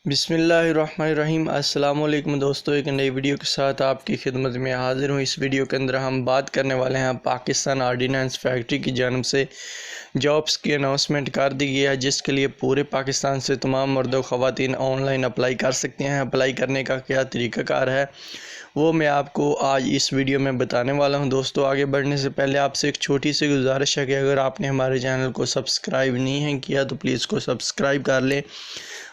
बिस्मिल्लाहिर्रहमानिर्रहीम। अस्सलाम-ओ-अलैकुम दोस्तों, एक नई वीडियो के साथ आपकी खिदमत में हाज़िर हूँ। इस वीडियो के अंदर हम बात करने वाले हैं पाकिस्तान ऑर्डिनेंस फैक्ट्री की जानिब से जॉब्स की अनाउंसमेंट कर दी गई है, जिसके लिए पूरे पाकिस्तान से तमाम मर्द व ख़वातीन ऑनलाइन अप्लाई कर सकते हैं। अप्लाई करने का क्या तरीक़ाकार है वो मैं आपको आज इस वीडियो में बताने वाला हूं। दोस्तों, आगे बढ़ने से पहले आपसे एक छोटी सी गुजारिश है कि अगर आपने हमारे चैनल को सब्सक्राइब नहीं है किया तो प्लीज़ को सब्सक्राइब कर लें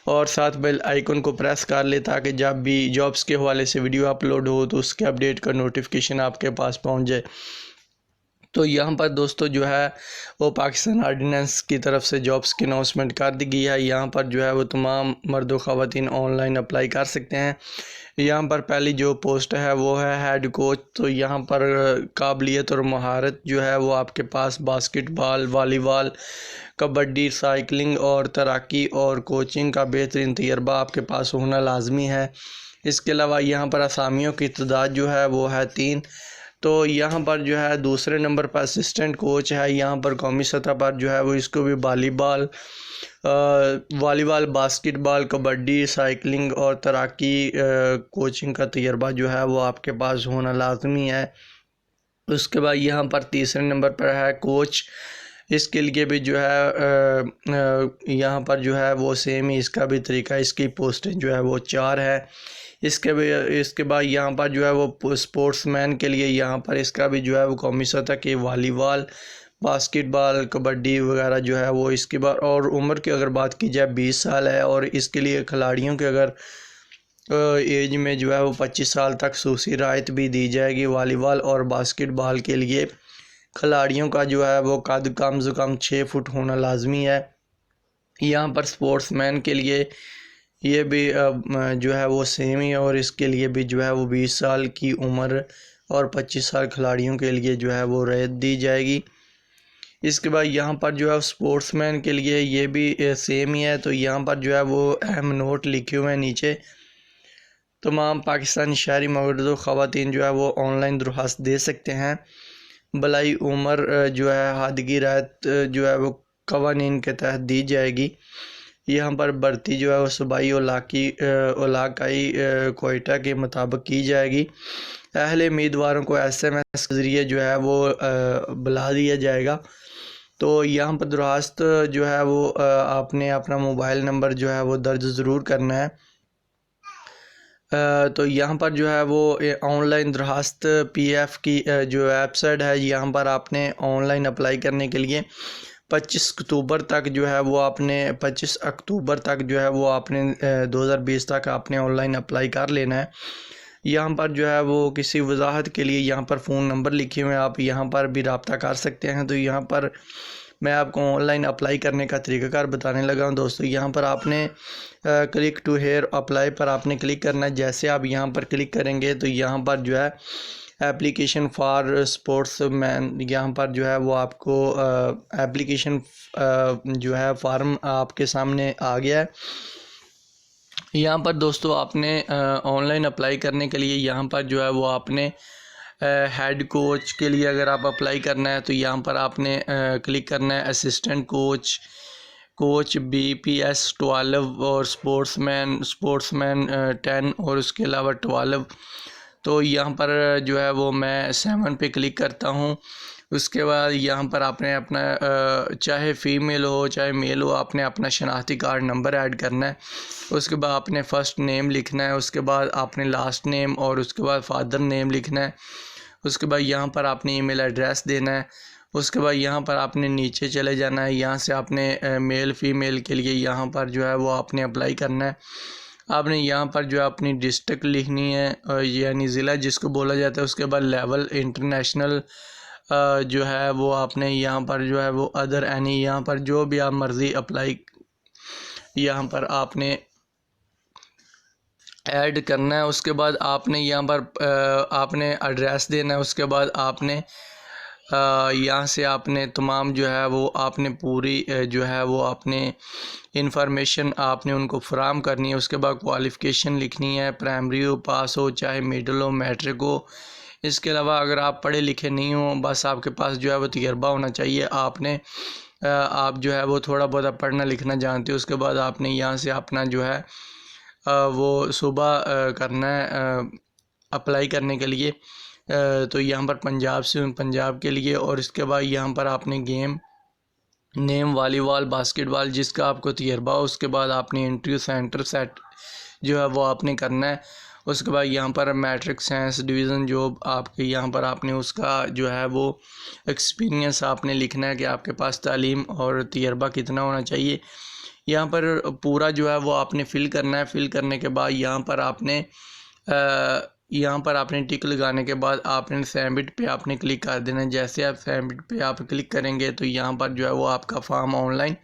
और साथ बेल आइकन को प्रेस कर ले, ताकि जब भी जॉब्स के हवाले से वीडियो अपलोड हो तो उसके अपडेट का नोटिफिकेशन आपके पास पहुंच जाए। तो यहाँ पर दोस्तों जो है वो पाकिस्तान ऑर्डिनेंस की तरफ से जॉब्स की अनाउंसमेंट कर दी गई है। यहाँ पर जो है वो तमाम मर्द व ख़वातीन ऑनलाइन अप्लाई कर सकते हैं। यहाँ पर पहली जो पोस्ट है वो है हेड कोच। तो यहाँ पर काबिलियत और महारत जो है वो आपके पास बास्केटबॉल, वॉलीबॉल, कबड्डी, साइकिलिंग और तैराकी और कोचिंग का बेहतरीन तजर्बा आपके पास होना लाजमी है। इसके अलावा यहाँ पर असामियों की तादाद जो है वो है 3। तो यहाँ पर जो है दूसरे नंबर पर असिस्टेंट कोच है। यहाँ पर कौमी सतह पर जो है वो इसको भी वॉलीबॉल, बास्केटबॉल, कबड्डी, साइकिलिंग और तैराकी कोचिंग का तजर्बा जो है वो आपके पास होना लाजमी है। उसके बाद यहाँ पर तीसरे नंबर पर है कोच। इसके लिए भी जो है यहाँ पर जो है वो सेम ही इसका भी तरीका, इसकी पोस्टें जो है वो 4 है। इसके बाद यहाँ पर जो है वो स्पोर्ट्समैन के लिए यहाँ पर इसका भी जो है वो कौमी सतह के वॉलीबॉल, बास्केटबॉल, कबड्डी वगैरह जो है वो इसके बाद। और उम्र की अगर बात की जाए 20 साल है, और इसके लिए खिलाड़ियों के अगर एज में जो है वो 25 साल तक खसूसी रायत भी दी जाएगी। वॉलीबॉल और बास्केटबॉल के लिए खिलाड़ियों का जो है वो कद कम से कम 6 फुट होना लाजमी है। यहाँ पर स्पोर्ट्समैन के लिए ये भी जो है वो सेम ही, और इसके लिए भी जो है वो 20 साल की उम्र और 25 साल खिलाड़ियों के लिए जो है वो रायत दी जाएगी। इसके बाद यहाँ पर जो है स्पोर्ट्समैन के लिए ये भी सेम ही है। तो यहाँ पर जो है वो अहम नोट लिखे हुए हैं नीचे। तमाम पाकिस्तानी शहरी मर्द व ख़वातीन जो है वो ऑनलाइन दरख्वास्त दे सकते हैं। बलाई उम्र जो है हद की रायत जो है वो कवानीन के तहत दी जाएगी। यहाँ पर भर्ती जो है वो सूबाई इलाकाई कोयटा के मुताबिक की जाएगी। अहले उम्मीदवारों को SMS के ज़रिए जो है वो बुला दिया जाएगा। तो यहाँ पर दरख्वास्त जो है वो आपने अपना मोबाइल नंबर जो है वो दर्ज ज़रूर करना है। तो यहाँ पर जो है वो ऑनलाइन दरख्वास्त PF की जो वेबसाइट है, यहाँ पर आपने ऑनलाइन अप्लाई करने के लिए 25 अक्टूबर तक जो है वो आपने 25 अक्टूबर तक जो है वो आपने 2020 तक आपने ऑनलाइन अप्लाई कर लेना है। यहाँ पर जो है वो किसी वजाहत के लिए यहाँ पर फ़ोन नंबर लिखे हुए हैं, आप यहाँ पर भी रब्ता कर सकते हैं। तो यहाँ पर मैं आपको ऑनलाइन अप्लाई करने का तरीक़ाकार बताने लगा हूँ। दोस्तों, यहाँ पर आपने क्लिक टू हेयर अप्लाई पर आपने क्लिक करना है। जैसे आप यहाँ पर क्लिक करेंगे तो यहाँ पर जो है एप्लीकेशन फॉर स्पोर्ट्समैन, यहाँ पर जो है वो आपको एप्लीकेशन जो है फार्म आपके सामने आ गया है। यहाँ पर दोस्तों आपने ऑनलाइन अप्लाई करने के लिए यहाँ पर जो है वो आपने हेड कोच के लिए अगर आप अप्लाई करना है तो यहाँ पर आपने क्लिक करना है असिस्टेंट कोच BPS 12 और स्पोर्ट्समैन 10 और उसके अलावा 12। तो यहाँ पर जो है वो मैं 7 पे क्लिक करता हूँ। उसके बाद यहाँ पर आपने अपना चाहे फ़ीमेल हो चाहे मेल हो, आपने अपना शनाख्ती कार्ड नंबर ऐड करना है। उसके बाद आपने फ़र्स्ट नेम लिखना है, उसके बाद आपने लास्ट नेम और उसके बाद फादर नेम लिखना है। उसके बाद यहाँ पर आपने ईमेल एड्रेस देना है। उसके बाद यहाँ पर आपने नीचे चले जाना है। यहाँ से आपने मेल फीमेल के लिए यहाँ पर जो है वो आपने अप्लाई करना है। आपने यहाँ पर जो है अपनी डिस्ट्रिक्ट लिखनी है, यानी ज़िला जिसको बोला जाता है। उसके बाद लेवल इंटरनेशनल जो है वो आपने यहाँ पर जो है वो अदर एनी, यहाँ पर जो भी आप मर्ज़ी अप्लाई यहाँ पर आपने ऐड करना है। उसके बाद आपने यहाँ पर आपने एड्रेस देना है। उसके बाद आपने यहाँ से आपने तमाम जो है वो आपने पूरी जो है वो आपने इंफॉर्मेशन आपने उनको फराहम करनी है। उसके बाद क्वालिफ़िकेशन लिखनी है, प्राइमरी हो, पास हो, चाहे मिडिल हो, मैट्रिक हो। इसके अलावा अगर आप पढ़े लिखे नहीं हो, बस आपके पास जो है वो तजर्बा होना चाहिए, आप जो है वो थोड़ा बहुत पढ़ना लिखना जानते हो। उसके बाद आपने यहाँ से अपना जो है वो सुबह करना है अप्लाई करने के लिए। तो यहाँ पर पंजाब से पंजाब के लिए, और इसके बाद यहाँ पर आपने गेम नेम वॉलीबॉल बास्केटबॉल जिसका आपको तजर्बा हो, उसके बाद आपने इंटरव्यू सेंटर सेट जो है वो आपने करना है। उसके बाद यहाँ पर मैट्रिक साइंस डिवीज़न जॉब आपके यहाँ पर आपने उसका जो है वो एक्सपीरियंस आपने लिखना है कि आपके पास तालीम और तजर्बा कितना होना चाहिए। यहाँ पर पूरा जो है वो आपने फ़िल करना है। फ़िल करने के बाद यहाँ पर आपने टिक लगाने के बाद आपने सबमिट पे आपने क्लिक कर देना है। जैसे आप सबमिट पे आप क्लिक करेंगे तो यहाँ पर जो है वो आपका फॉर्म ऑनलाइन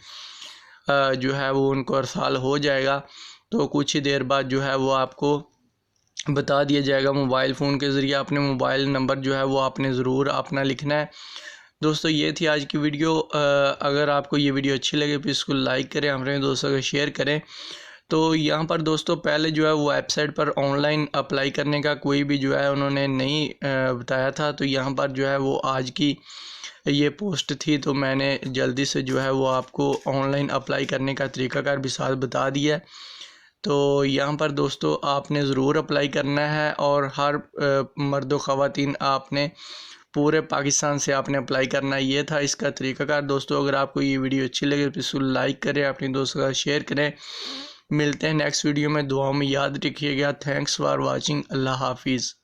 जो है वो उनको अरसाल हो जाएगा। तो कुछ ही देर बाद जो है वो आपको बता दिया जाएगा मोबाइल फ़ोन के ज़रिए। अपने मोबाइल नंबर जो है वो आपने ज़रूर अपना लिखना है। दोस्तों ये थी आज की वीडियो। अगर आपको ये वीडियो अच्छी लगे तो इसको लाइक करें, हमारे दोस्तों को शेयर करें। तो यहाँ पर दोस्तों पहले जो है वो वेबसाइट पर ऑनलाइन अप्लाई करने का कोई भी जो है उन्होंने नहीं बताया था। तो यहाँ पर जो है वो आज की ये पोस्ट थी, तो मैंने जल्दी से जो है वो आपको ऑनलाइन अप्लाई करने का तरीक़ाकार भी साथ बता दिया है। तो यहाँ पर दोस्तों आपने ज़रूर अप्लाई करना है, और हर मर्द व ख़वातीन आपने पूरे पाकिस्तान से आपने अप्लाई करना है। ये था इसका तरीक़ाकार। दोस्तों अगर आपको ये वीडियो अच्छी लगे तो इसको लाइक करें, अपने दोस्तों का शेयर करें। मिलते हैं नेक्स्ट वीडियो में। दुआओं में याद रखिएगा। Thanks for watching. अल्लाह हाफिज़।